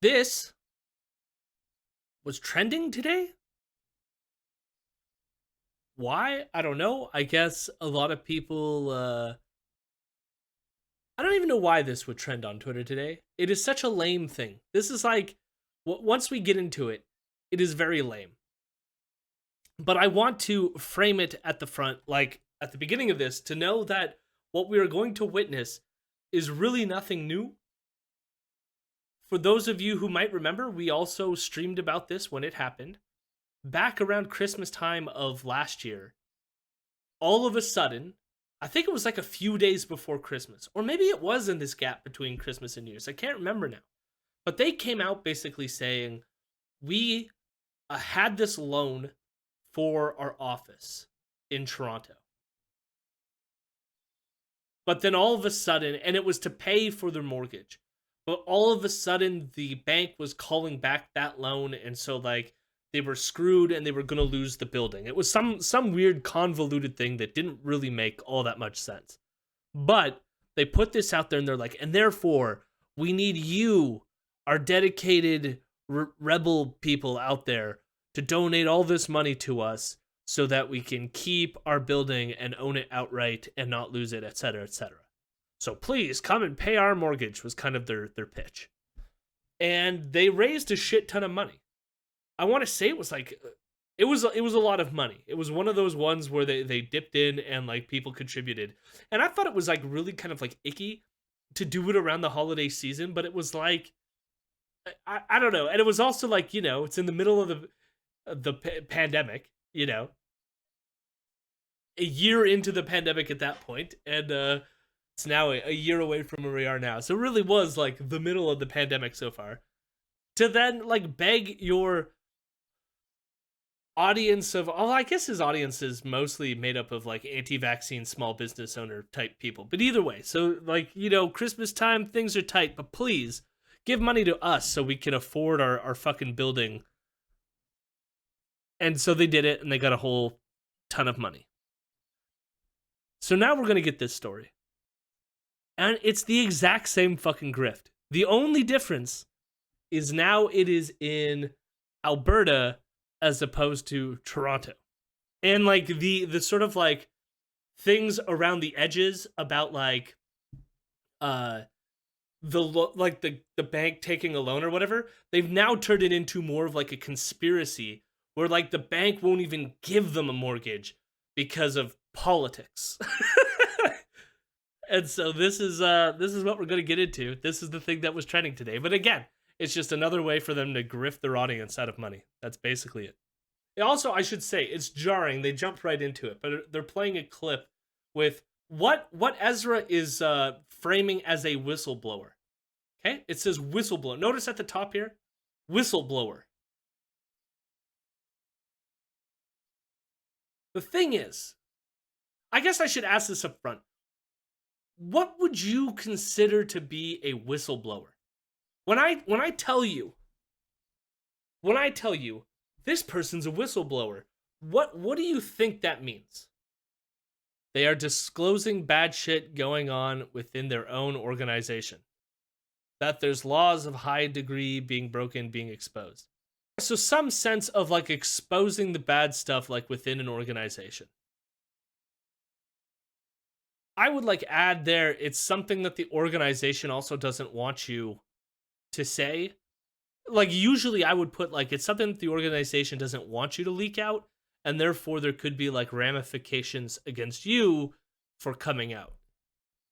This was trending today. Why? I don't know. I guess a lot of people. I don't even know why this would trend on Twitter today. It is such a lame thing. This is like, once we get into it, it is very lame. But I want to frame it at the front, like at the beginning of this, to know that what we are going to witness is really nothing new. For those of you who might remember, we also streamed about this when it happened. Back around Christmas time of last year, all of a sudden, I think it was like a few days before Christmas, or maybe it was in this gap between Christmas and New Year's. I can't remember now. But they came out basically saying, we had this loan for our office in Toronto. But then all of a sudden, and it was to pay for their mortgage, but all of a sudden the bank was calling back that loan, and so like they were screwed and they were going to lose the building. It was some weird convoluted thing that didn't really make all that much sense. But they put this out there and they're like, and therefore we need you, our dedicated rebel people out there, to donate all this money to us so that we can keep our building and own it outright and not lose it, etc., etc. So please come and pay our mortgage was kind of their pitch. And they raised a shit ton of money. I want to say it was like, it was a lot of money. It was one of those ones where they dipped in and like people contributed. And I thought it was like really kind of like icky to do it around the holiday season, but it was like, I don't know. And it was also like, you know, it's in the middle of the pandemic, you know, a year into the pandemic at that point, and it's now a year away from where we are now. So it really was like the middle of the pandemic so far. To then like beg your audience of, oh, I guess his audience is mostly made up of like anti-vaccine small business owner type people. But either way, so like, you know, Christmas time, things are tight, but please give money to us so we can afford our fucking building. And so they did it, and they got a whole ton of money. So now we're going to get this story. And it's the exact same fucking grift. The only difference is now it is in Alberta as opposed to Toronto. And like the sort of like things around the edges about like the bank taking a loan or whatever, they've now turned it into more of like a conspiracy where like the bank won't even give them a mortgage because of politics. And so this is what we're going to get into. This is the thing that was trending today. But again, it's just another way for them to grift their audience out of money. That's basically it. Also, I should say, it's jarring. They jumped right into it, but they're playing a clip with what Ezra is framing as a whistleblower. Okay? It says whistleblower. Notice at the top here, whistleblower. The thing is, I guess I should ask this up front. What would you consider to be a whistleblower? When I tell you this person's a whistleblower, what do you think that means? They are disclosing bad shit going on within their own organization. That there's laws of high degree being broken, being exposed. So some sense of like exposing the bad stuff like within an organization. I would like add there, it's something that the organization also doesn't want you to say. Like usually I would put like, it's something that the organization doesn't want you to leak out, and therefore there could be like ramifications against you for coming out.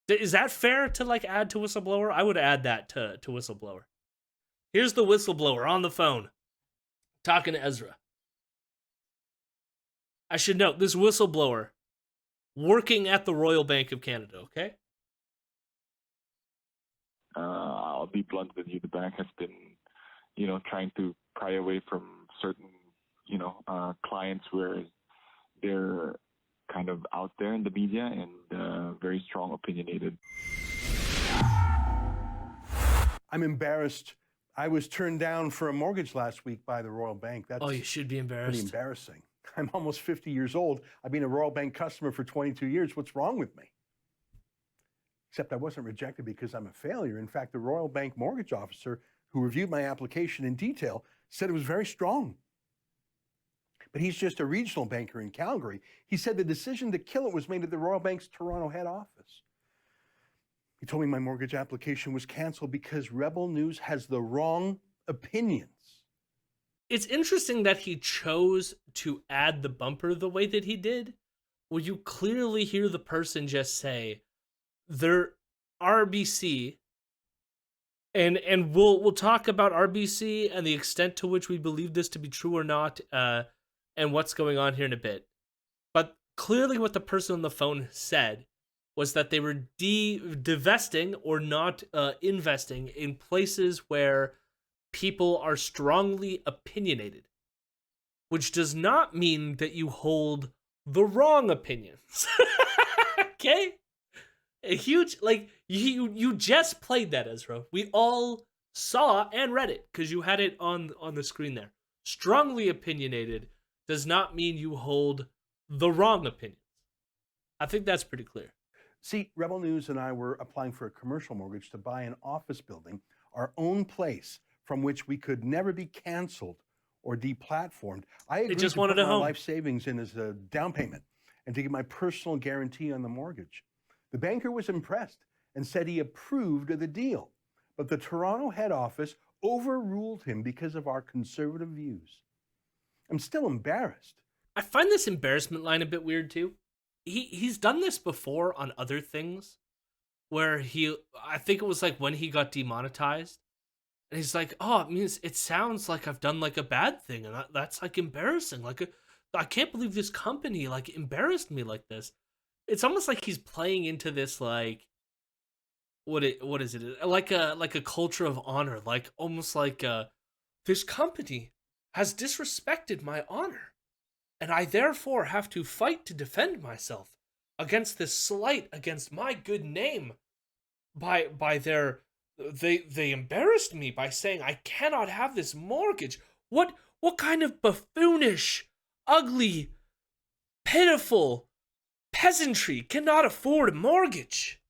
Is that fair to like add to whistleblower? I would add that to whistleblower. Here's the whistleblower on the phone talking to Ezra. I should note, this whistleblower working at the Royal Bank of Canada, okay? I'll be blunt with you. The bank has been, trying to pry away from certain, clients where they're kind of out there in the media and very strong opinionated. I'm embarrassed. I was turned down for a mortgage last week by the Royal Bank. That's you should be embarrassed. Pretty embarrassing. I'm almost 50 years old. I've been a Royal Bank customer for 22 years. What's wrong with me? Except I wasn't rejected because I'm a failure. In fact, the Royal Bank mortgage officer who reviewed my application in detail, said it was very strong. But he's just a regional banker in Calgary. He said the decision to kill it was made at the Royal Bank's Toronto head office. He told me my mortgage application was canceled because Rebel News has the wrong opinions. It's interesting that he chose to add the bumper the way that he did, where you clearly hear the person just say, they're RBC, and we'll talk about RBC and the extent to which we believe this to be true or not, and what's going on here in a bit. But clearly what the person on the phone said was that they were divesting or not investing in places where people are strongly opinionated, which does not mean that you hold the wrong opinions. Okay? A huge, like, you just played that, Ezra. We all saw and read it because you had it on the screen there. Strongly opinionated does not mean you hold the wrong opinions. I think that's pretty clear. See, Rebel News and I were applying for a commercial mortgage to buy an office building, our own place, from which we could never be canceled or deplatformed. I agreed just to wanted put a my home. life savings in as a down payment and to get my personal guarantee on the mortgage. The banker was impressed and said he approved of the deal, but the Toronto head office overruled him because of our conservative views. I'm still embarrassed. I find this embarrassment line a bit weird too. He's done this before on other things, where I think it was like when he got demonetized, and he's like, "Oh, it sounds like I've done like a bad thing, and that's like embarrassing. I can't believe this company like embarrassed me like this." It's almost like he's playing into this like, what is it? Like a culture of honor, like almost like this company has disrespected my honor, and I therefore have to fight to defend myself against this slight against my good name by their they embarrassed me by saying I cannot have this mortgage. What kind of buffoonish, ugly, pitiful peasantry cannot afford a mortgage?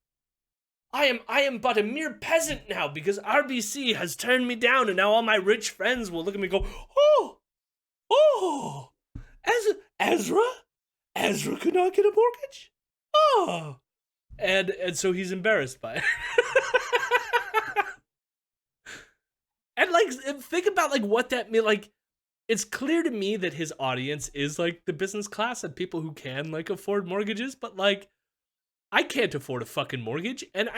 I am but a mere peasant now because RBC has turned me down, and now all my rich friends will look at me and go, oh, Ezra could not get a mortgage? Oh. And so he's embarrassed by it. And like, think about like what that means. Like, it's clear to me that his audience is like the business class and people who can like afford mortgages, but like, I can't afford a fucking mortgage, and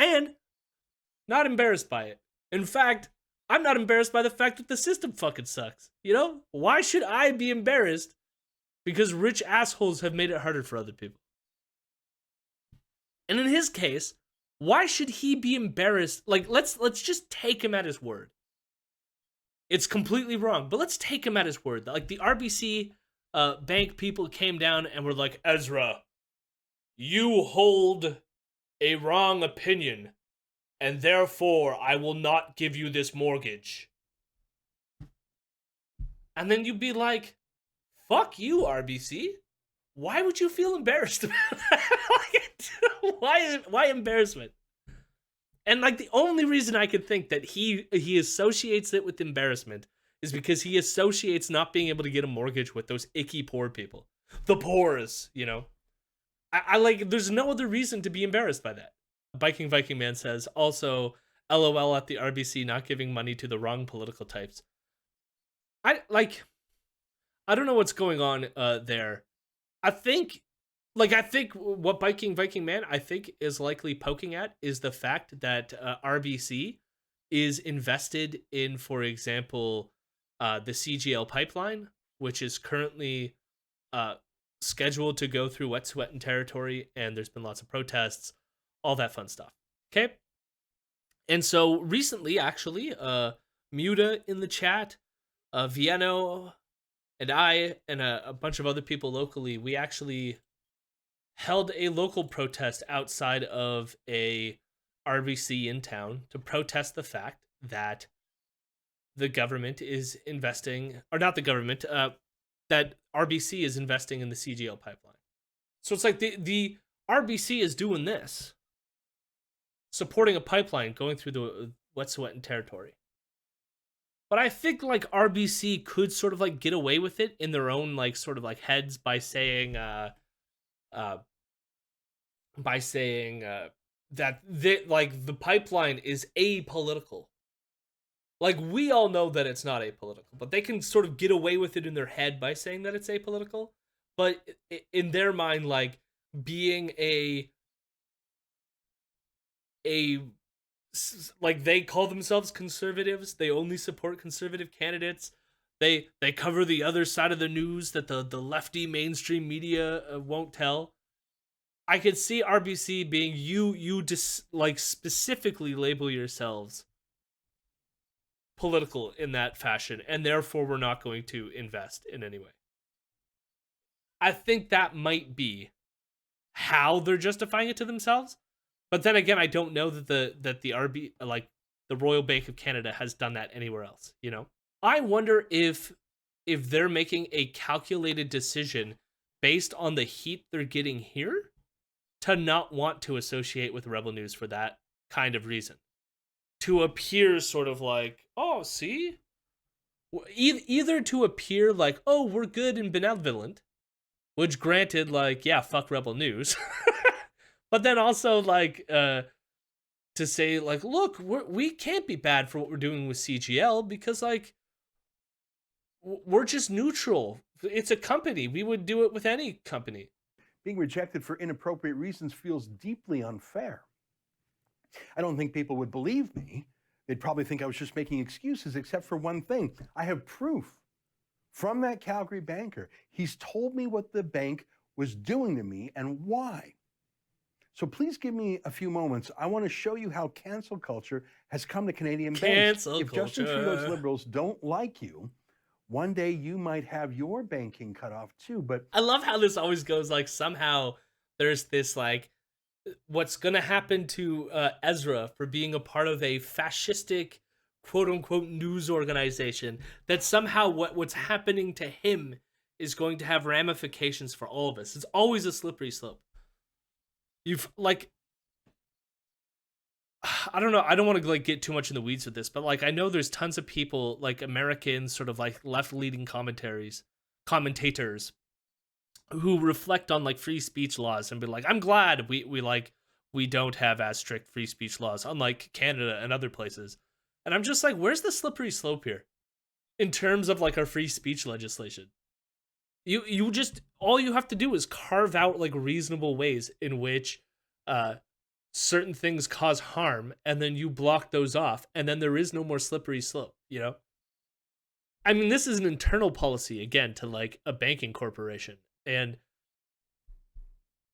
not embarrassed by it. In fact, I'm not embarrassed by the fact that the system fucking sucks. You know? Why should I be embarrassed because rich assholes have made it harder for other people? And in his case, why should he be embarrassed? Like, let's just take him at his word. It's completely wrong, but let's take him at his word. Like, the RBC bank people came down and were like, Ezra, you hold a wrong opinion, and therefore I will not give you this mortgage. And then you'd be like, fuck you, RBC. Why would you feel embarrassed about that? Why embarrassment? And like, the only reason I could think that he associates it with embarrassment is because he associates not being able to get a mortgage with those icky poor people. The poors, you know? I like, there's no other reason to be embarrassed by that. Viking Man says, also, LOL at the RBC not giving money to the wrong political types. I don't know what's going on there. I think what Viking Man I think is likely poking at is the fact that RBC is invested in, for example, the CGL pipeline, which is currently scheduled to go through Wet, Sweat, and Territory, and there's been lots of protests, all that fun stuff. Okay? And so recently, actually, Muta in the chat, Vieno, and I, and a bunch of other people locally, we actually held a local protest outside of a RBC in town to protest the fact that the government is investing, or not the government, that RBC is investing in the CGL pipeline. So it's like the RBC is doing this, supporting a pipeline going through the Wet, Sweat, and Territory. But I think like RBC could sort of like get away with it in their own like sort of like heads by saying uh that like the pipeline is apolitical. Like we all know that it's not apolitical, but they can sort of get away with it in their head by saying that it's apolitical. But in their mind, like being a like they call themselves conservatives, they only support conservative candidates. They cover the other side of the news that the lefty mainstream media won't tell. I could see RBC being you just like specifically label yourselves political in that fashion, and therefore we're not going to invest in any way. I think that might be how they're justifying it to themselves. But then again, I don't know that the Royal Bank of Canada has done that anywhere else, you know? I wonder if they're making a calculated decision based on the heat they're getting here to not want to associate with Rebel News for that kind of reason. To appear sort of like, oh, see? Either to appear like, oh, we're good and benevolent, which granted, like, yeah, fuck Rebel News. But then also, like, to say, like, look, we can't be bad for what we're doing with CGL because, like, we're just neutral. It's a company. We would do it with any company. Being rejected for inappropriate reasons feels deeply unfair. I don't think people would believe me. They'd probably think I was just making excuses, except for one thing. I have proof from that Calgary banker. He's told me what the bank was doing to me and why. So please give me a few moments. I want to show you how cancel culture has come to Canadian banks. If Justin Trudeau's Liberals don't like you, one day you might have your banking cut off too. But I love how this always goes like somehow there's this like what's going to happen to Ezra for being a part of a fascistic quote unquote news organization, that somehow what's happening to him is going to have ramifications for all of us. It's always a slippery slope. You've like, I don't know, I don't want to like get too much in the weeds with this, but like I know there's tons of people like American sort of like left leading commentators who reflect on like free speech laws and be like, I'm glad we don't have as strict free speech laws, unlike Canada and other places. And I'm just like, where's the slippery slope here in terms of like our free speech legislation? You just, all you have to do is carve out like reasonable ways in which certain things cause harm, and then you block those off, and then there is no more slippery slope, you know? I mean, this is an internal policy, again, to like a banking corporation. And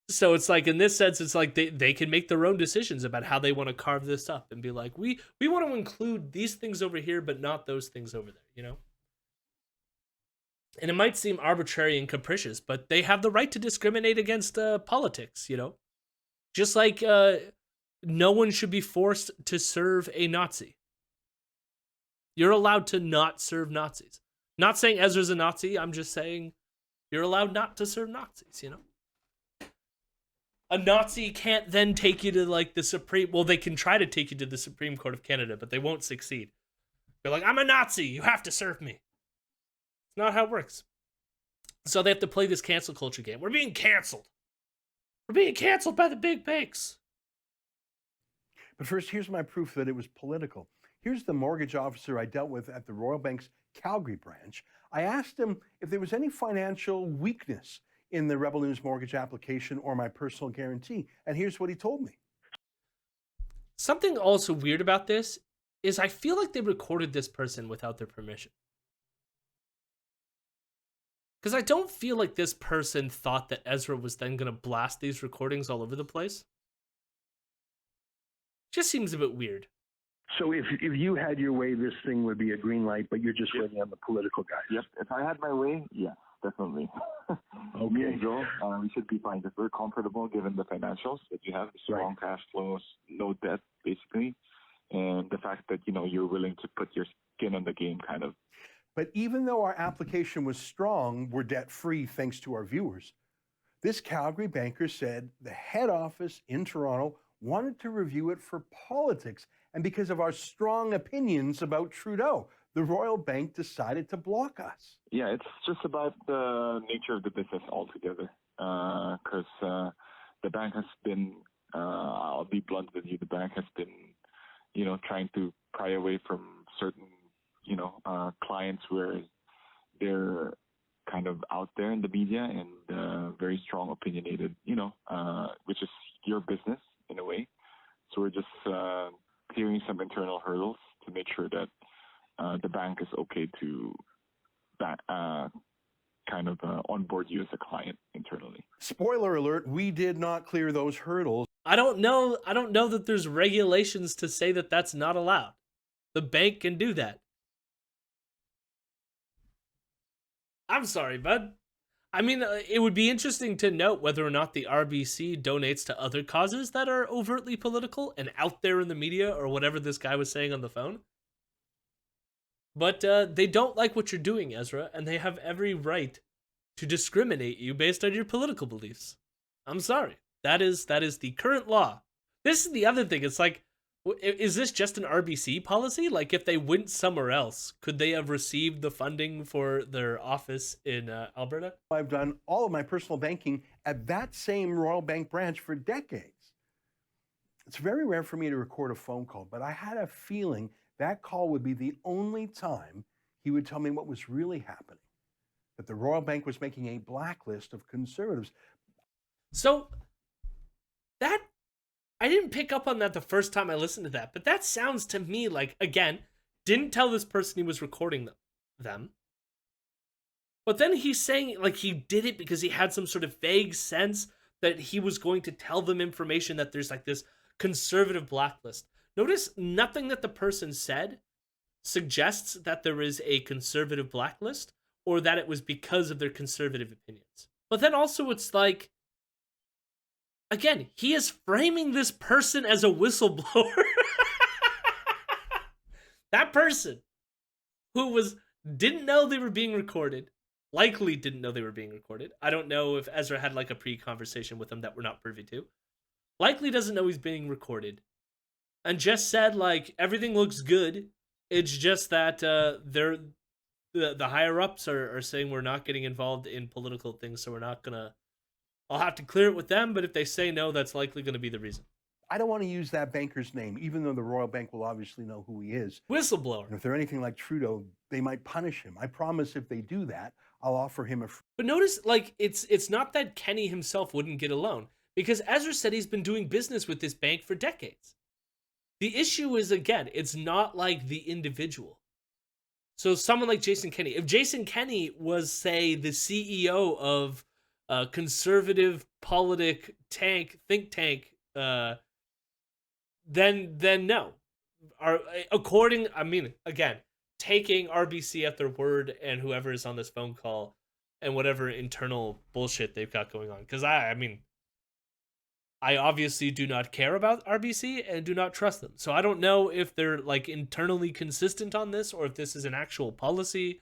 so it's like, in this sense, it's like they can make their own decisions about how they want to carve this up and be like, we want to include these things over here, but not those things over there, you know? And it might seem arbitrary and capricious, but they have the right to discriminate against politics, you know? Just like no one should be forced to serve a Nazi. You're allowed to not serve Nazis. Not saying Ezra's a Nazi, I'm just saying you're allowed not to serve Nazis, you know? A Nazi can't then take you to like the Supreme... Well, they can try to take you to the Supreme Court of Canada, but they won't succeed. They're like, I'm a Nazi, you have to serve me. It's not how it works. So they have to play this cancel culture game. We're being canceled. We're being canceled by the big banks. But first, here's my proof that it was political. Here's the mortgage officer I dealt with at the Royal Bank's Calgary branch. I asked him if there was any financial weakness in the Rebel News mortgage application or my personal guarantee. And here's what he told me. Something also weird about this is I feel like they recorded this person without their permission. Because I don't feel like this person thought that Ezra was then going to blast these recordings all over the place. Just seems a bit weird. So if you had your way, this thing would be a green light, but you're just waiting on the political guys. Yep. If I had my way, yes, definitely. Okay. Me and Joe, we should be fine because we're comfortable given the financials that you have, strong cash flows, no debt, basically, and the fact that, you know, you're willing to put your skin on the game, kind of. But even though our application was strong, we're debt-free thanks to our viewers. This Calgary banker said the head office in Toronto wanted to review it for politics and because of our strong opinions about Trudeau. the Royal Bank decided to block us. Yeah, it's just about the nature of the business altogether. Because the bank has been, I'll be blunt with you, the bank has been, trying to pry away from certain, clients where they're kind of out there in the media and very strong opinionated, which is your business in a way. So we're just clearing some internal hurdles to make sure that the bank is okay to kind of onboard you as a client internally. Spoiler alert, we did not clear those hurdles. I don't know that there's regulations to say that that's not allowed. The bank can do that. I'm sorry, bud. I mean, it would be interesting to note whether or not the RBC donates to other causes that are overtly political and out there in the media or whatever this guy was saying on the phone. But they don't like what you're doing, Ezra, and they have every right to discriminate you based on your political beliefs. I'm sorry. That is the current law. This is the other thing. It's like, is this just an RBC policy? Like, if they went somewhere else, could they have received the funding for their office in Alberta? I've done all of my personal banking at that same Royal Bank branch for decades. It's very rare for me to record a phone call, but I had a feeling that call would be the only time he would tell me what was really happening, that the Royal Bank was making a blacklist of conservatives. So, that, I didn't pick up on that the first time I listened to that, but that sounds to me like, again, didn't tell this person he was recording them. But then he's saying like he did it because he had some sort of vague sense that he was going to tell them information that there's like this conservative blacklist. Notice nothing that the person said suggests that there is a conservative blacklist or that it was because of their conservative opinions. But then also it's like, again, he is framing this person as a whistleblower. That person who didn't know they were being recorded, likely didn't know they were being recorded. I don't know if Ezra had like a pre-conversation with him that we're not privy to. Likely doesn't know he's being recorded. And just said like, everything looks good. It's just that the higher-ups are saying we're not getting involved in political things, so we're not gonna... I'll have to clear it with them, but if they say no, that's likely going to be the reason. I don't want to use that banker's name, even though the Royal Bank will obviously know who he is. Whistleblower. And if they're anything like Trudeau, they might punish him. I promise if they do that, I'll offer him a... But notice, like, it's not that Kenny himself wouldn't get a loan, because Ezra said he's been doing business with this bank for decades. The issue is, again, it's not like the individual. So someone like Jason Kenney, if Jason Kenney was, say, the CEO of a conservative think tank, then no. Again, taking RBC at their word and whoever is on this phone call and whatever internal bullshit they've got going on. Because I obviously do not care about RBC and do not trust them. So I don't know if they're like internally consistent on this or if this is an actual policy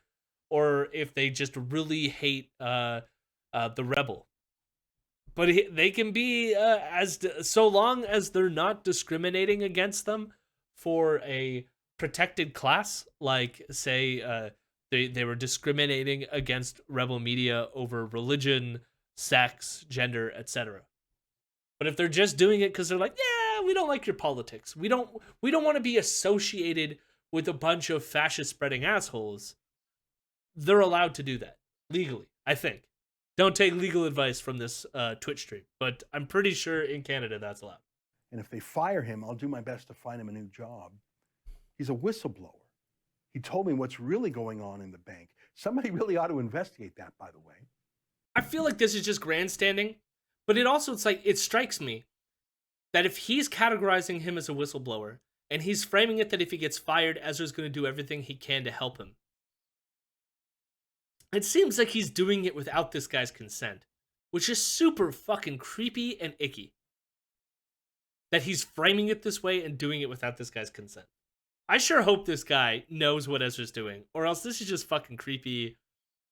or if they just really hate the rebel. But they can be so long as they're not discriminating against them for a protected class, like say they were discriminating against rebel media over religion, sex, gender, etc. But if they're just doing it because they're like, yeah, we don't like your politics, we don't want to be associated with a bunch of fascist spreading assholes, they're allowed to do that legally, I think. Don't take legal advice from this Twitch stream, but I'm pretty sure in Canada that's allowed. And if they fire him, I'll do my best to find him a new job. He's a whistleblower. He told me what's really going on in the bank. Somebody really ought to investigate that, by the way. I feel like this is just grandstanding, but it strikes me that if he's categorizing him as a whistleblower, and he's framing it that if he gets fired, Ezra's going to do everything he can to help him, it seems like he's doing it without this guy's consent, which is super fucking creepy and icky. That he's framing it this way and doing it without this guy's consent. I sure hope this guy knows what Ezra's doing, or else this is just fucking creepy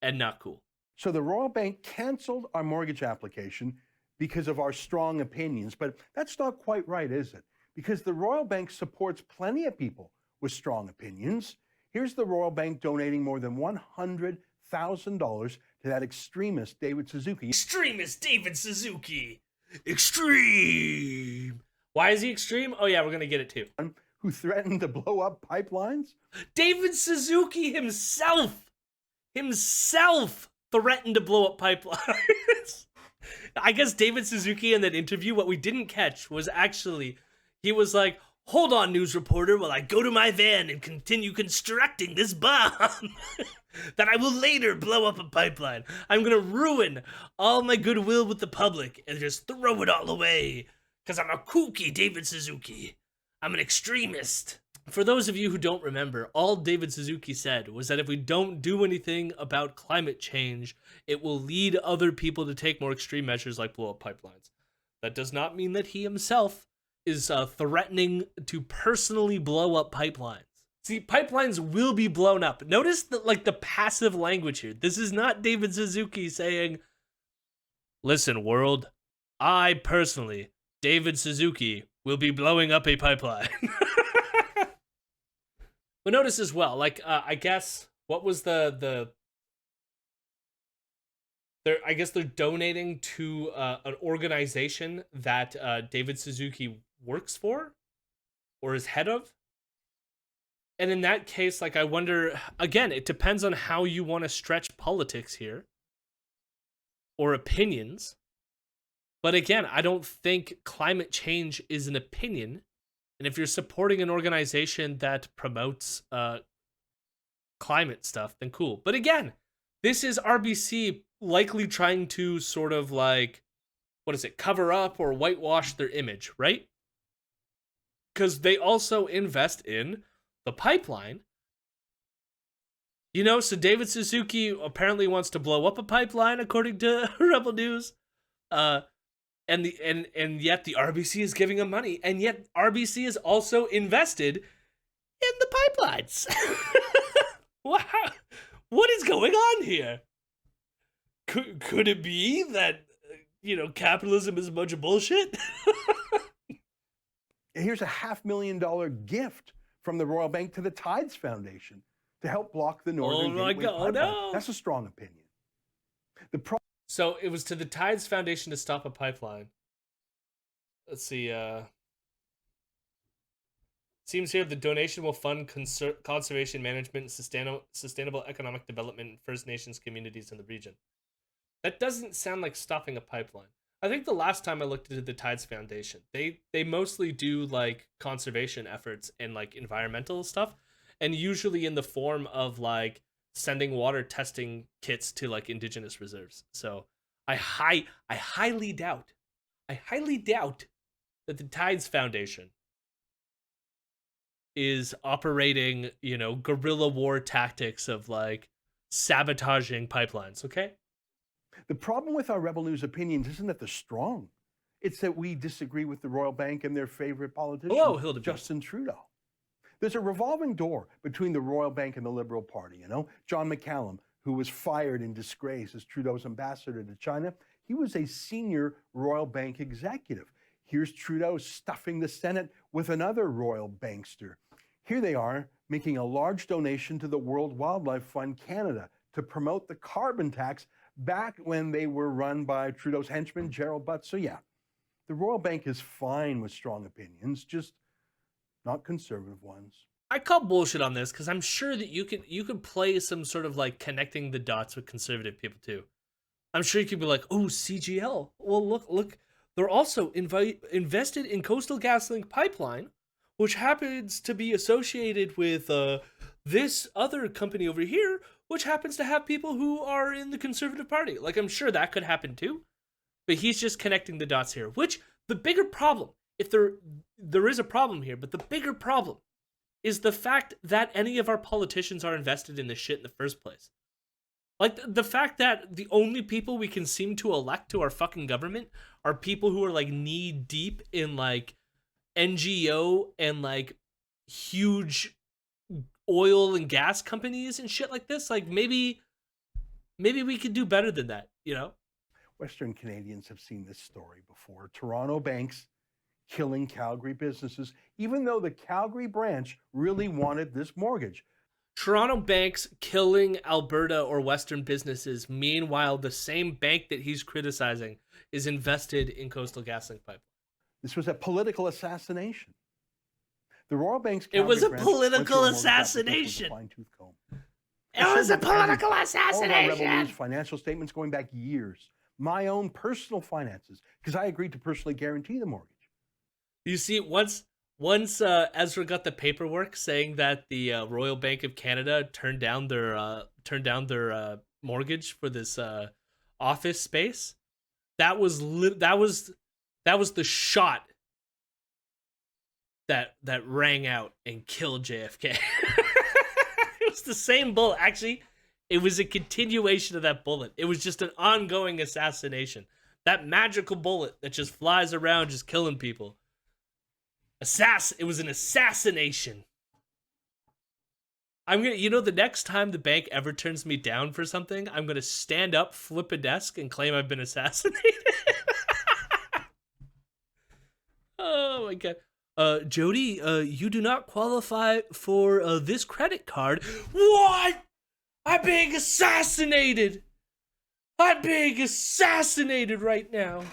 and not cool. So the Royal Bank canceled our mortgage application because of our strong opinions, but that's not quite right, is it? Because the Royal Bank supports plenty of people with strong opinions. Here's the Royal Bank donating more than $100,000 to that extremist David Suzuki. Extremist David Suzuki. Extreme. Why is he extreme? Oh yeah, we're gonna get it too. Who threatened to blow up pipelines? David Suzuki himself threatened to blow up pipelines. I guess David Suzuki in that interview, what we didn't catch was actually, he was like, hold on, news reporter, while I go to my van and continue constructing this bomb that I will later blow up a pipeline. I'm gonna ruin all my goodwill with the public and just throw it all away. Because I'm a kooky David Suzuki. I'm an extremist. For those of you who don't remember, all David Suzuki said was that if we don't do anything about climate change, it will lead other people to take more extreme measures like blow up pipelines. That does not mean that he himself is threatening to personally blow up pipelines. See, pipelines will be blown up. Notice that, like, the passive language here. This is not David Suzuki saying, listen, world, I personally, David Suzuki, will be blowing up a pipeline. But notice as well, like, I guess, what was I guess they're donating to an organization that David Suzuki works for or is head of. And in that case, like, I wonder, again, it depends on how you want to stretch politics here or opinions. But again, I don't think climate change is an opinion. And if you're supporting an organization that promotes climate stuff, then cool. But again, this is RBC likely trying to sort of like, cover up or whitewash their image, right? Because they also invest in the pipeline. You know, so David Suzuki apparently wants to blow up a pipeline, according to Rebel News. And yet the RBC is giving him money, and yet RBC is also invested in the pipelines. Wow, what is going on here? Could it be that capitalism is a bunch of bullshit? Here's a $500,000 gift from the Royal Bank to the Tides Foundation to help block the Northern Gateway pipeline. No. That's a strong opinion. So it was to the Tides Foundation to stop a pipeline. Let's see. Seems here the donation will fund conservation management and sustainable economic development in First Nations communities in the region. That doesn't sound like stopping a pipeline. I think the last time I looked into the Tides Foundation, they mostly do like conservation efforts and like environmental stuff, and usually in the form of like sending water testing kits to like indigenous reserves. So I highly doubt that the Tides Foundation is operating, guerrilla war tactics of like sabotaging pipelines, okay? The problem with our Rebel News opinions isn't that they're strong. It's that we disagree with the Royal Bank and their favorite politician, Justin Trudeau. There's a revolving door between the Royal Bank and the Liberal Party, John McCallum, who was fired in disgrace as Trudeau's ambassador to China, he was a senior Royal Bank executive. Here's Trudeau stuffing the Senate with another Royal Bankster. Here they are making a large donation to the World Wildlife Fund Canada to promote the carbon tax back when they were run by Trudeau's henchman, Gerald Butts. So yeah, the Royal Bank is fine with strong opinions, just not conservative ones. I call bullshit on this because I'm sure that you could play some sort of like connecting the dots with conservative people too. I'm sure you could be like, oh, CGL. Well, look, they're also invested in Coastal GasLink pipeline, which happens to be associated with this other company over here, which happens to have people who are in the Conservative Party. Like, I'm sure that could happen too. But he's just connecting the dots here, which the bigger problem, if there is a problem here, but the bigger problem is the fact that any of our politicians are invested in this shit in the first place. Like, the fact that the only people we can seem to elect to our fucking government are people who are, like, knee-deep in, like, NGO and, like, huge oil and gas companies and shit like this. Like, maybe we could do better than that, Western Canadians have seen this story before. Toronto banks killing Calgary businesses, even though the Calgary branch really wanted this mortgage. Toronto banks killing Alberta or Western businesses. Meanwhile, the same bank that he's criticizing is invested in Coastal GasLink pipeline. This was a political assassination. The Royal Bank's It was Calgary a branch went political through a mortgage application assassination. with a fine-tooth comb. It was a political All of our Rebel assassination. News financial statements going back years. My own personal finances, because I agreed to personally guarantee the mortgage. You see, once Ezra got the paperwork saying that the Royal Bank of Canada turned down their mortgage for this office space, that was the shot that rang out and killed JFK. It was the same bullet. Actually, it was a continuation of that bullet. It was just an ongoing assassination. That magical bullet that just flies around just killing people. It was an assassination. The next time the bank ever turns me down for something, I'm gonna stand up, flip a desk, and claim I've been assassinated. Oh my god. Jody, you do not qualify for this credit card. What? I'm being assassinated. I'm being assassinated right now.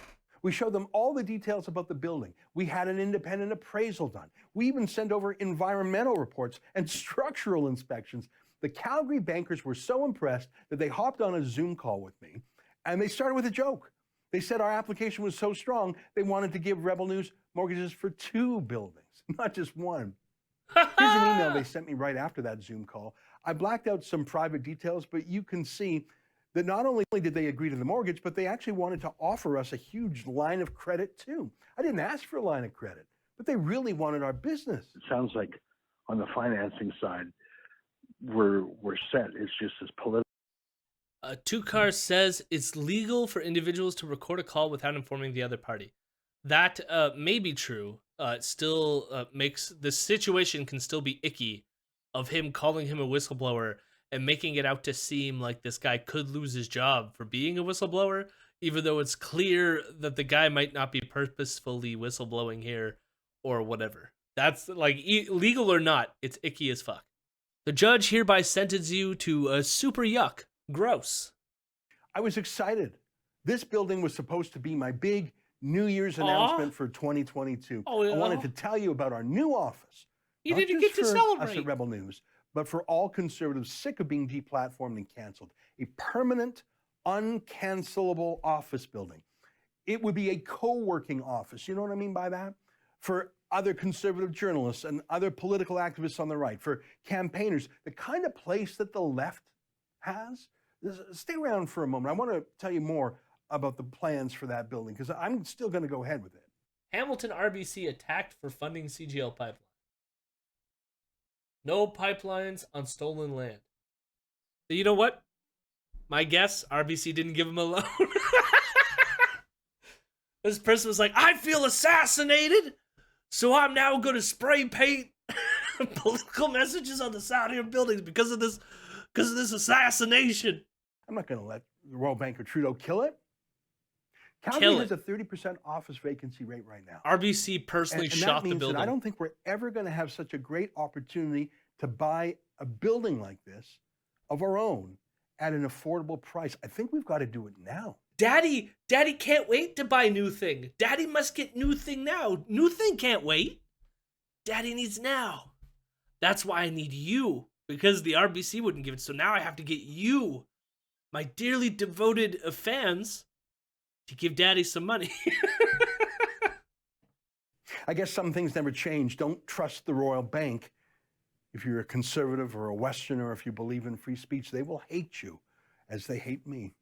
We showed them all the details about the building. We had an independent appraisal done. We even sent over environmental reports and structural inspections. The Calgary bankers were so impressed that they hopped on a Zoom call with me, and they started with a joke. They said our application was so strong, they wanted to give Rebel News mortgages for 2 buildings, not just 1. Here's an email they sent me right after that Zoom call. I blacked out some private details, but you can see that not only did they agree to the mortgage, but they actually wanted to offer us a huge line of credit too. I didn't ask for a line of credit, but they really wanted our business. It sounds like on the financing side, we're set. It's just as political. Two Cars says it's legal for individuals to record a call without informing the other party. That may be true. It still makes the situation can still be icky of him calling him a whistleblower and making it out to seem like this guy could lose his job for being a whistleblower, even though it's clear that the guy might not be purposefully whistleblowing here or whatever. That's like, legal or not, it's icky as fuck. The judge hereby sentences you to super yuck. Gross. I was excited. This building was supposed to be my big New Year's announcement for 2022. Oh, yeah. I wanted to tell you about our new office. You Not didn't just get to for celebrate. us at Rebel News, but for all conservatives sick of being deplatformed and canceled. A permanent, uncancelable office building. It would be a co-working office. You know what I mean by that? For other conservative journalists and other political activists on the right, for campaigners, the kind of place that the left has. Stay around for a moment. I want to tell you more about the plans for that building because I'm still going to go ahead with it. Hamilton RBC attacked for funding CGL pipeline. No pipelines on stolen land. So you know what? My guess, RBC didn't give him a loan. This person was like, I feel assassinated, so I'm now going to spray paint political messages on the side of your buildings because of this assassination. I'm not going to let the Royal Bank or Trudeau kill it. Calgary Kill has it. a 30% office vacancy rate right now. RBC personally and shot that means the building. That I don't think we're ever going to have such a great opportunity to buy a building like this of our own at an affordable price. I think we've got to do it now. Daddy can't wait to buy new thing. Daddy must get new thing now. New thing can't wait. Daddy needs now. That's why I need you, because the RBC wouldn't give it. So now I have to get you, my dearly devoted fans, to give Daddy some money. I guess some things never change. Don't trust the Royal Bank. If you're a conservative or a Westerner, if you believe in free speech, they will hate you as they hate me.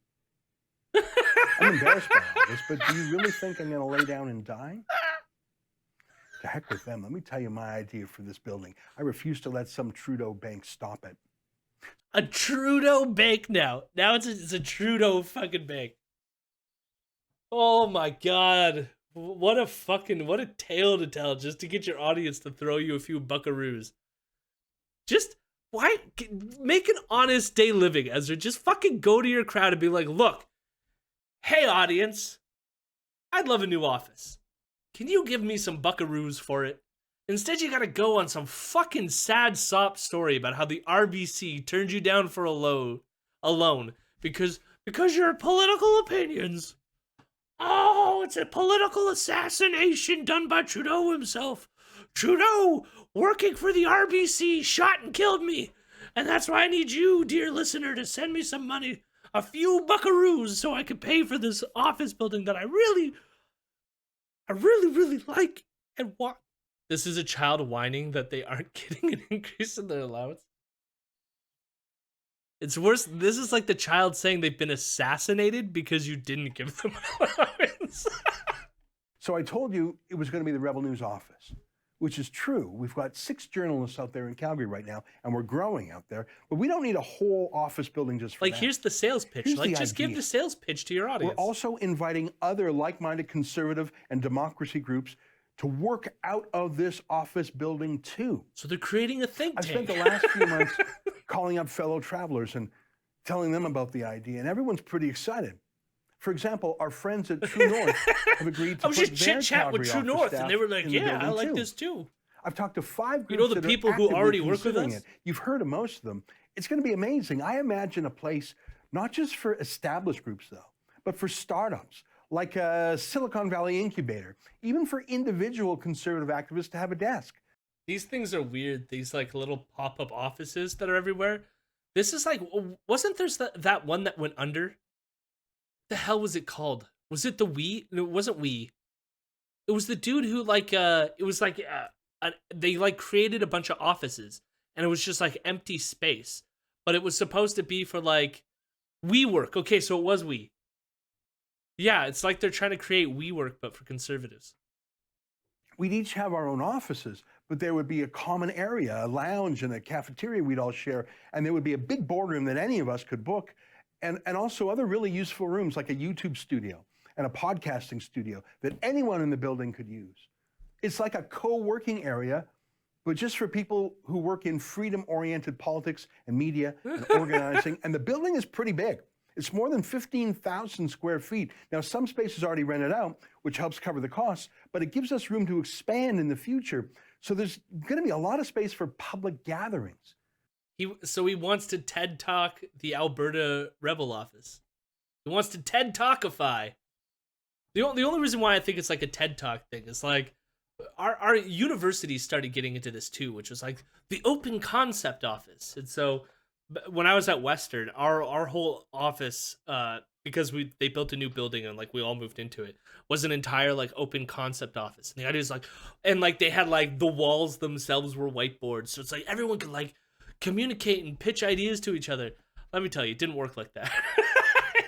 I'm embarrassed by all this, but do you really think I'm going to lay down and die? To heck with them. Let me tell you my idea for this building. I refuse to let some Trudeau bank stop it. A Trudeau bank now. Now it's a Trudeau fucking bank. Oh my god. What a tale to tell just to get your audience to throw you a few buckaroos. Just make an honest day living, Ezra. Just fucking go to your crowd and be like, look, hey audience, I'd love a new office. Can you give me some buckaroos for it? Instead, you gotta go on some fucking sad sob story about how the RBC turned you down for a loan because your political opinions. Oh, it's a political assassination done by Trudeau himself. Trudeau, working for the RBC, shot and killed me. And that's why I need you, dear listener, to send me some money. A few buckaroos so I can pay for this office building that I really like and want. This is a child whining that they aren't getting an increase in their allowance. It's worse. This is like the child saying they've been assassinated because you didn't give them allowance. So I told you it was going to be the Rebel News office, which is true. We've got 6 journalists out there in Calgary right now, and we're growing out there. But we don't need a whole office building just for Like, that. here's the sales pitch. Here's Like, the just give idea. the sales pitch to your audience. We're also inviting other like-minded conservative and democracy groups to work out of this office building too. So they're creating a think I've tank. spent the last few months calling up fellow travelers and telling them about the idea, and everyone's pretty excited. For example, our friends at True North have agreed to I was put just their chit-chat with Calgary True office North, staff and they were like, in the yeah, I building like too. this too. I've talked to 5 groups You know the that are people who actively already work with considering us? it. You've heard of most of them. It's going to be amazing. I imagine a place not just for established groups, though, but for startups, like a Silicon Valley incubator, even for individual conservative activists to have a desk. These things are weird. These like little pop-up offices that are everywhere. This is like, wasn't there that one that went under? The hell was it called? Was it the Wii? No, it wasn't Wii. It was the dude who like it was like they like created a bunch of offices and it was just like empty space, but it was supposed to be for like WeWork. Okay, so it was Wii. Yeah, it's like they're trying to create WeWork but for conservatives. We'd each have our own offices, but there would be a common area, a lounge and a cafeteria we'd all share, and there would be a big boardroom that any of us could book, and also other really useful rooms like a YouTube studio and a podcasting studio that anyone in the building could use. It's like a co-working area, but just for people who work in freedom-oriented politics and media and organizing, and the building is pretty big. It's more than 15,000 square feet. Now, some space is already rented out, which helps cover the costs, but it gives us room to expand in the future. So there's going to be a lot of space for public gatherings. He wants to TED Talk the Alberta Rebel office. He wants to TED Talkify. The only reason why I think it's like a TED Talk thing is like our university started getting into this too, which was like the open concept office. And so when I was at Western, our whole office, because they built a new building and like we all moved into it, was an entire like open concept office. And the idea is like, and like they had like the walls themselves were whiteboards, so it's like everyone could like communicate and pitch ideas to each other. Let me tell you, it didn't work like that.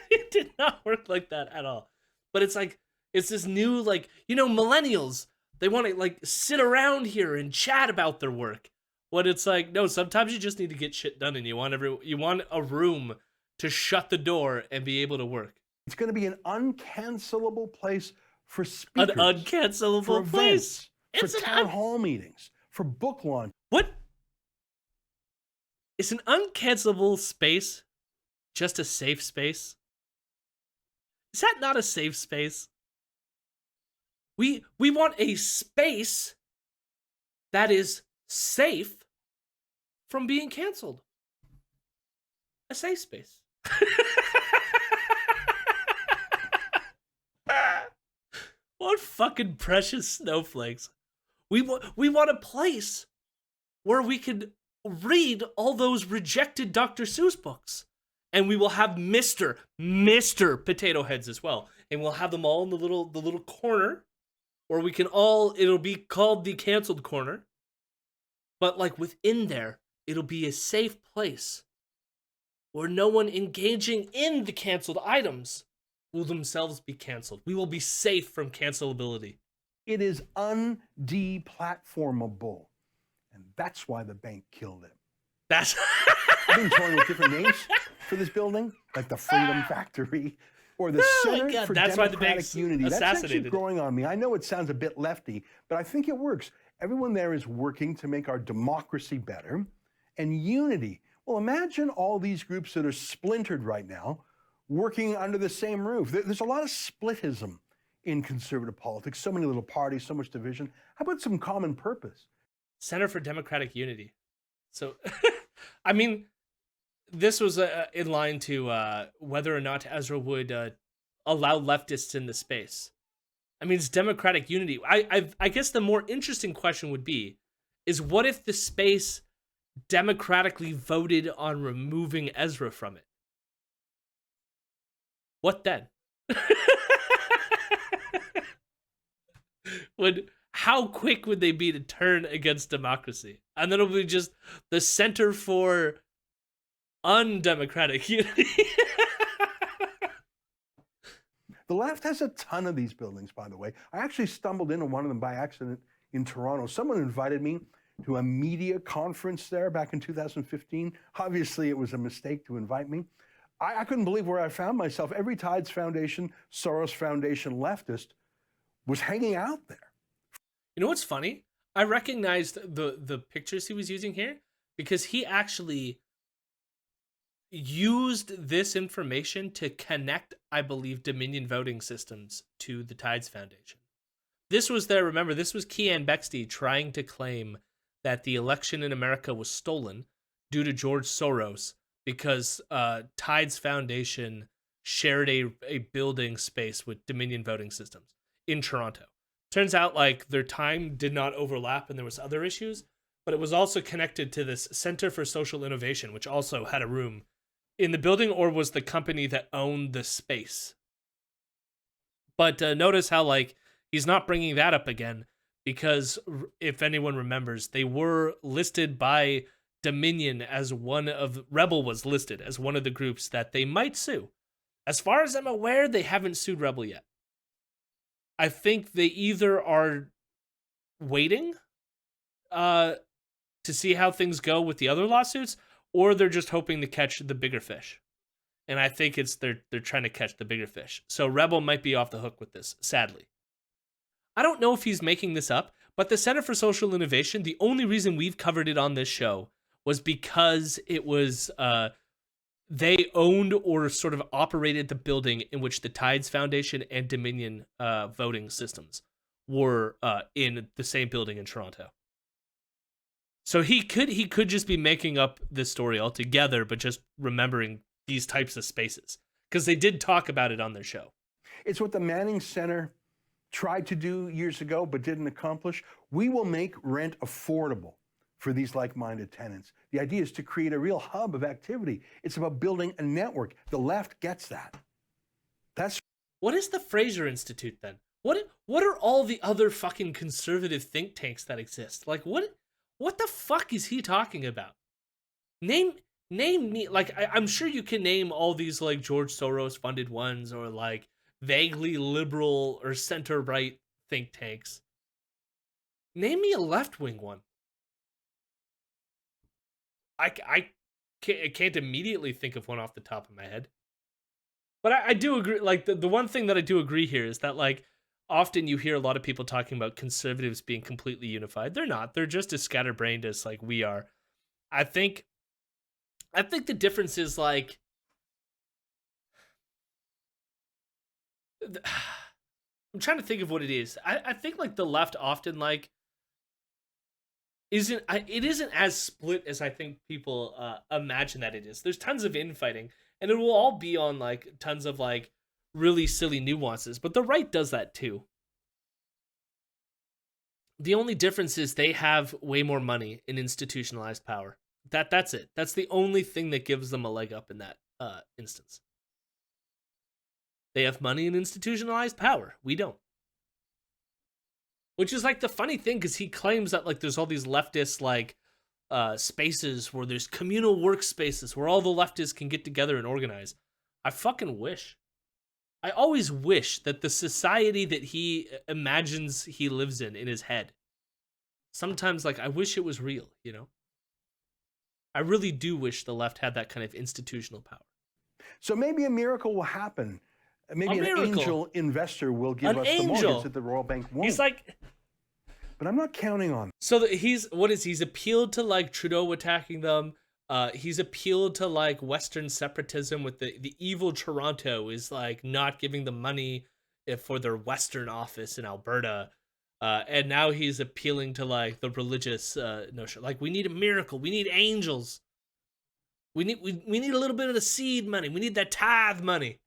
It did not work like that at all. But it's like it's this new like, you know, millennials, they want to like sit around here and chat about their work. What it's like, no, sometimes you just need to get shit done, and you want a room to shut the door and be able to work. It's going to be an uncancelable place for speakers. An uncancelable for place. Events, for town hall meetings, for book launch. What? Is an uncancelable space just a safe space? Is that not a safe space? We want a space that is safe from being canceled. A safe space. What fucking precious snowflakes. We want a place where we can read all those rejected Dr. Seuss books. And we will have Mr. Potato Heads as well. And we'll have them all in the little corner where we can all, it'll be called the canceled corner. But like within there, it'll be a safe place where no one engaging in the canceled items will themselves be canceled. We will be safe from cancelability. It is undeplatformable. And that's why the bank killed it. That's I've been toying with different names for this building, like the Freedom Factory or the Center God, for that's why the Democratic bank's Unity. That's actually assassinated it. growing on me. I know it sounds a bit lefty, but I think it works. Everyone there is working to make our democracy better and unity. Well, imagine all these groups that are splintered right now working under the same roof. There's a lot of splitism in conservative politics. So many little parties, so much division. How about some common purpose? Center for Democratic Unity. So, I mean, this was in line to whether or not Ezra would allow leftists in the space. I mean, it's democratic unity. I guess the more interesting question would be, is what if the space democratically voted on removing Ezra from it? What then? How quick would they be to turn against democracy? And then it'll be just the Center for Undemocratic Unity. The left has a ton of these buildings, by the way. I actually stumbled into one of them by accident in Toronto. Someone invited me to a media conference there back in 2015. Obviously, it was a mistake to invite me. I couldn't believe where I found myself. Every Tides Foundation, Soros Foundation leftist was hanging out there. You know what's funny? I recognized the pictures he was using here because he actually used this information to connect, I believe, Dominion voting systems to the Tides Foundation. This was remember, this was Keean Bexte trying to claim that the election in America was stolen due to George Soros because Tides Foundation shared a building space with Dominion voting systems in Toronto. Turns out like their time did not overlap and there was other issues, but it was also connected to this Center for Social Innovation, which also had a room in the building or was the company that owned the space. But notice how like he's not bringing that up again because if anyone remembers, they were listed by Dominion as Rebel was listed as one of the groups that they might sue. As far as I'm aware, they haven't sued Rebel yet. I think they either are waiting to see how things go with the other lawsuits, or they're just hoping to catch the bigger fish. And I think it's they're trying to catch the bigger fish. So Rebel might be off the hook with this, sadly. I don't know if he's making this up, but the Center for Social Innovation, the only reason we've covered it on this show was because it was they owned or sort of operated the building in which the Tides Foundation and Dominion voting systems were in the same building in Toronto. So he could just be making up this story altogether, but just remembering these types of spaces because they did talk about it on their show. It's what the Manning Center tried to do years ago but didn't accomplish. We will make rent affordable for these like-minded tenants. The idea is to create a real hub of activity. It's about building a network. The left gets that. What is the Fraser Institute then? What are all the other fucking conservative think tanks that exist? Like what the fuck is he talking about? Name me, like I'm sure you can name all these like George Soros funded ones or like vaguely liberal or center right think tanks. Name me a left-wing one. I can't immediately think of one off the top of my head. But I do agree, like, the one thing that I do agree here is that, like, often you hear a lot of people talking about conservatives being completely unified. They're not. They're just as scatterbrained as, like, we are. I think the difference is, like, I'm trying to think of what it is. I think, like, the left often, like, it isn't as split as I think people imagine that it is. There's tons of infighting, and it will all be on like tons of like really silly nuances. But the right does that too. The only difference is they have way more money and institutionalized power. That's it. That's the only thing that gives them a leg up in that instance. They have money and institutionalized power. We don't. Which is like the funny thing, because he claims that like there's all these leftist like spaces where there's communal workspaces where all the leftists can get together and organize. I fucking wish. I always wish that the society that he imagines he lives in his head. Sometimes like I wish it was real, you know? I really do wish the left had that kind of institutional power. So maybe a miracle will happen. Maybe an angel investor will give us the mortgage that the Royal Bank won't. He's like, but I'm not counting on. So he's appealed to like Trudeau attacking them. He's appealed to like Western separatism with the evil Toronto is like not giving them money for their Western office in Alberta. And now he's appealing to like the religious notion. Like, we need a miracle. We need angels. We need a little bit of the seed money. We need that tithe money.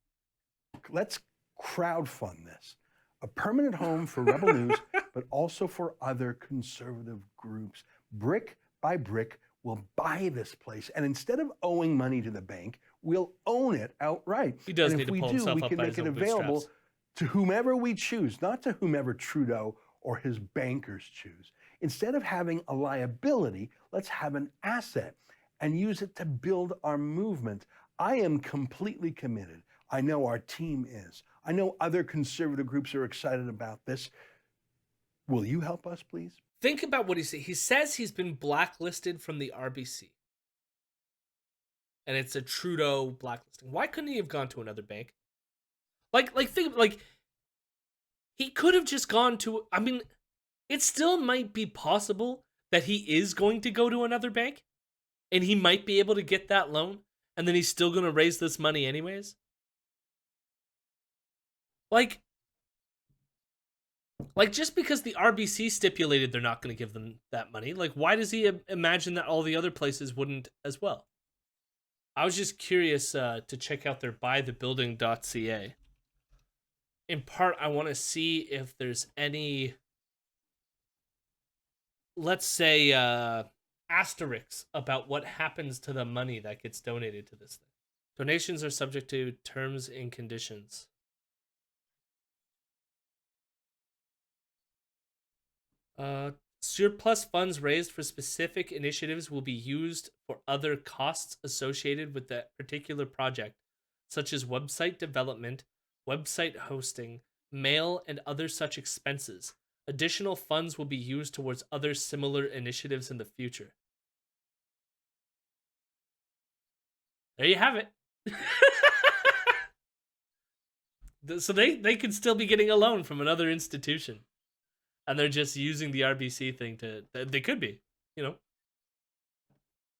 Let's crowdfund this. A permanent home for Rebel News, but also for other conservative groups. Brick by brick, we'll buy this place. And instead of owing money to the bank, we'll own it outright. He does and need if to we pull do, himself we up can by make his it own available bootstraps. to whomever we choose, not to whomever Trudeau or his bankers choose. Instead of having a liability, let's have an asset and use it to build our movement. I am completely committed. I know our team is. I know other conservative groups are excited about this. Will you help us, please? Think about what he said. He says he's been blacklisted from the RBC. And it's a Trudeau blacklisting. Why couldn't he have gone to another bank? He could have just gone to, I mean, it still might be possible that he is going to go to another bank and he might be able to get that loan and then he's still going to raise this money anyways. Like just because the RBC stipulated they're not going to give them that money, like, why does he imagine that all the other places wouldn't as well? I was just curious to check out their buythebuilding.ca. In part, I want to see if there's any, let's say, asterisks about what happens to the money that gets donated to this thing. Donations are subject to terms and conditions. Surplus funds raised for specific initiatives will be used for other costs associated with that particular project, such as website development, website hosting, mail, and other such expenses. Additional funds will be used towards other similar initiatives in the future. There you have it. So they could still be getting a loan from another institution. And they're just using the RBC thing they could be, you know.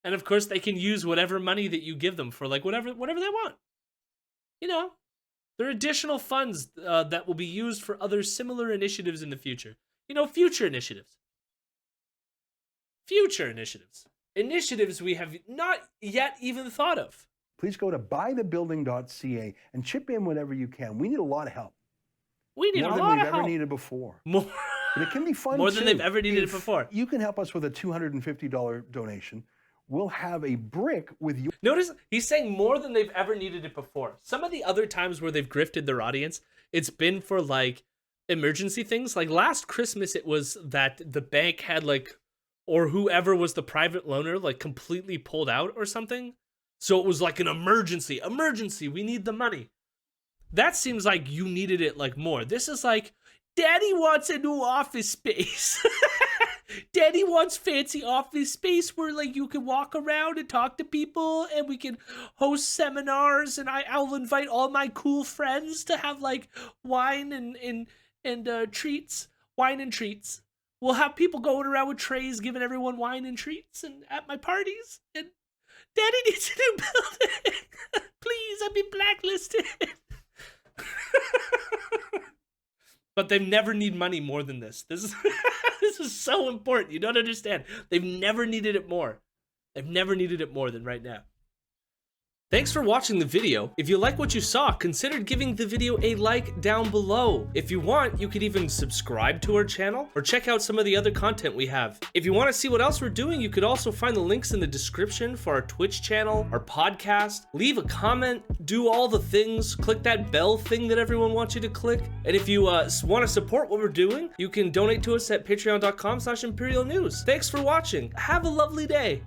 And of course they can use whatever money that you give them for like whatever they want. You know, there are additional funds that will be used for other similar initiatives in the future. You know, future initiatives. Future initiatives. Initiatives we have not yet even thought of. Please go to buythebuilding.ca and chip in whatever you can. We need a lot of help. We need more a than lot we've of ever help. needed before. More. But it can be fun More too. than they've ever needed it before. You can help us with a $250 donation. We'll have a brick with you. Notice he's saying more than they've ever needed it before. Some of the other times where they've grifted their audience, it's been for like emergency things. Like last Christmas, it was that the bank had like, or whoever was the private loaner, like completely pulled out or something. So it was like an emergency, we need the money. That seems like you needed it like more. This is like, Daddy wants a new office space. Daddy wants fancy office space where like you can walk around and talk to people and we can host seminars and I'll invite all my cool friends to have like wine and treats. Wine and treats. We'll have people going around with trays giving everyone wine and treats and at my parties. And Daddy needs a new building. Please, I've been blacklisted. But they never need money more than this. This is so important. You don't understand. They've never needed it more. They've never needed it more than right now. Thanks for watching the video. If you like what you saw, consider giving the video a like down below. If you want, you could even subscribe to our channel or check out some of the other content we have. If you want to see what else we're doing, you could also find the links in the description for our Twitch channel, our podcast. Leave a comment, do all the things, click that bell thing that everyone wants you to click. And if you want to support what we're doing, you can donate to us at patreon.com/imperialnews. Thanks for watching. Have a lovely day.